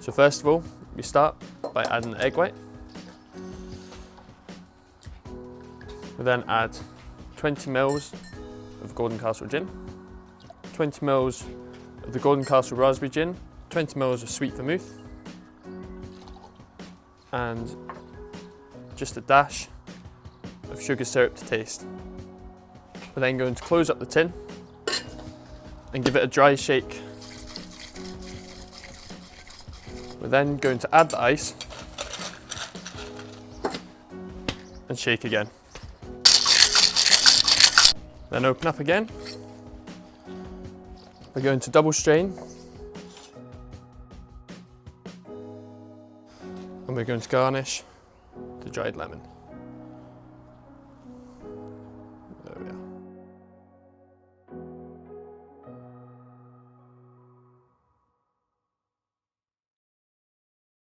So first of all, we start by adding the egg white. We then add 20 ml of Gordon Castle gin, 20 ml of the Gordon Castle raspberry gin, 20 ml of sweet vermouth, and just a dash of sugar syrup to taste. We're then going to close up the tin and give it a dry shake. We're then going to add the ice and shake again. Then open up again. We're going to double strain. And we're going to garnish the dried lemon.